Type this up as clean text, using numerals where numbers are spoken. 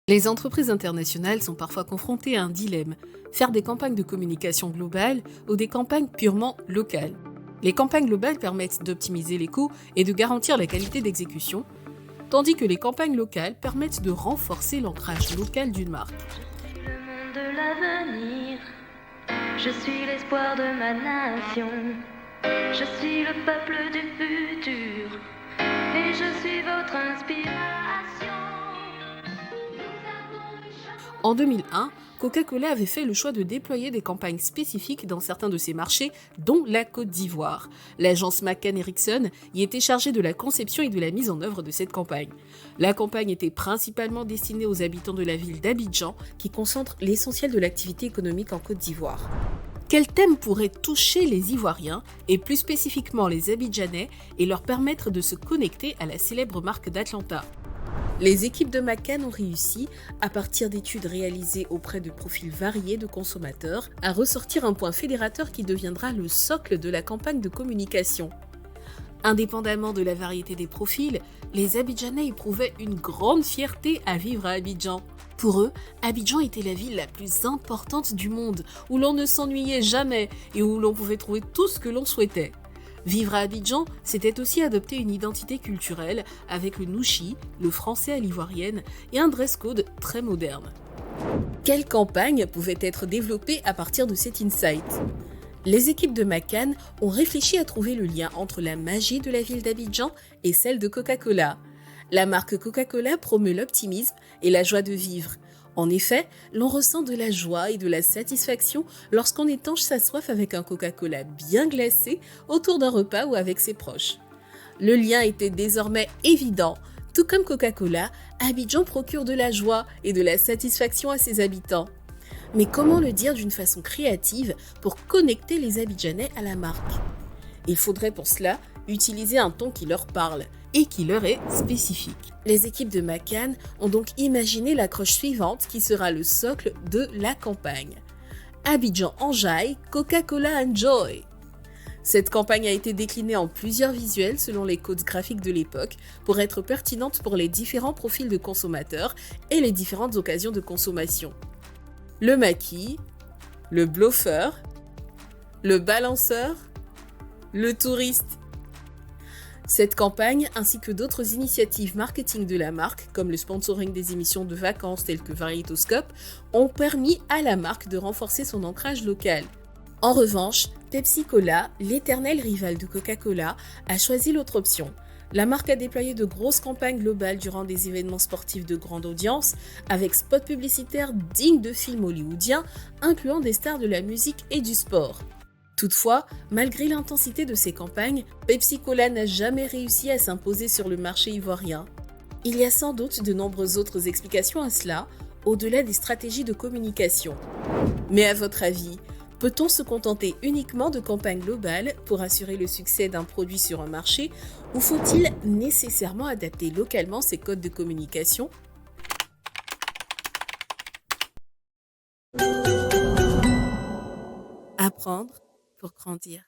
Les entreprises internationales sont parfois confrontées à un dilemme, faire des campagnes de communication globales ou des campagnes purement locales. Les campagnes globales permettent d'optimiser les coûts et de garantir la qualité d'exécution, tandis que les campagnes locales permettent de renforcer l'ancrage local d'une marque. Le monde de l'avenir, je suis l'espoir de ma nation, je suis le peuple du futur, et je suis votre inspiration. En 2001, Coca-Cola avait fait le choix de déployer des campagnes spécifiques dans certains de ses marchés, dont la Côte d'Ivoire. L'agence McCann Erickson y était chargée de la conception et de la mise en œuvre de cette campagne. La campagne était principalement destinée aux habitants de la ville d'Abidjan, qui concentre l'essentiel de l'activité économique en Côte d'Ivoire. Quel thème pourrait toucher les Ivoiriens, et plus spécifiquement les Abidjanais, et leur permettre de se connecter à la célèbre marque d'Atlanta ? Les équipes de McCann ont réussi, à partir d'études réalisées auprès de profils variés de consommateurs, à ressortir un point fédérateur qui deviendra le socle de la campagne de communication. Indépendamment de la variété des profils, les Abidjanais éprouvaient une grande fierté à vivre à Abidjan. Pour eux, Abidjan était la ville la plus importante du monde, où l'on ne s'ennuyait jamais et où l'on pouvait trouver tout ce que l'on souhaitait. Vivre à Abidjan, c'était aussi adopter une identité culturelle avec le nouchi, le français à l'ivoirienne et un dress code très moderne. Quelle campagne pouvait être développée à partir de cet insight ? Les équipes de McCann ont réfléchi à trouver le lien entre la magie de la ville d'Abidjan et celle de Coca-Cola. La marque Coca-Cola promeut l'optimisme et la joie de vivre. En effet, l'on ressent de la joie et de la satisfaction lorsqu'on étanche sa soif avec un Coca-Cola bien glacé autour d'un repas ou avec ses proches. Le lien était désormais évident. Tout comme Coca-Cola, Abidjan procure de la joie et de la satisfaction à ses habitants. Mais comment le dire d'une façon créative pour connecter les Abidjanais à la marque ? Il faudrait pour cela utiliser un ton qui leur parle et qui leur est spécifique. Les équipes de McCann ont donc imaginé l'accroche suivante qui sera le socle de la campagne. Abidjan enjaille, Coca-Cola enjoy. Cette campagne a été déclinée en plusieurs visuels selon les codes graphiques de l'époque pour être pertinente pour les différents profils de consommateurs et les différentes occasions de consommation. Le maquis, le bluffeur, le balanceur, le touriste. Cette campagne, ainsi que d'autres initiatives marketing de la marque, comme le sponsoring des émissions de vacances telles que Varietoscope, ont permis à la marque de renforcer son ancrage local. En revanche, Pepsi Cola, l'éternel rival de Coca-Cola, a choisi l'autre option. La marque a déployé de grosses campagnes globales durant des événements sportifs de grande audience, avec spots publicitaires dignes de films hollywoodiens, incluant des stars de la musique et du sport. Toutefois, malgré l'intensité de ces campagnes, Pepsi Cola n'a jamais réussi à s'imposer sur le marché ivoirien. Il y a sans doute de nombreuses autres explications à cela, au-delà des stratégies de communication. Mais à votre avis, peut-on se contenter uniquement de campagnes globales pour assurer le succès d'un produit sur un marché, ou faut-il nécessairement adapter localement ces codes de communication ? Apprendre pour grandir.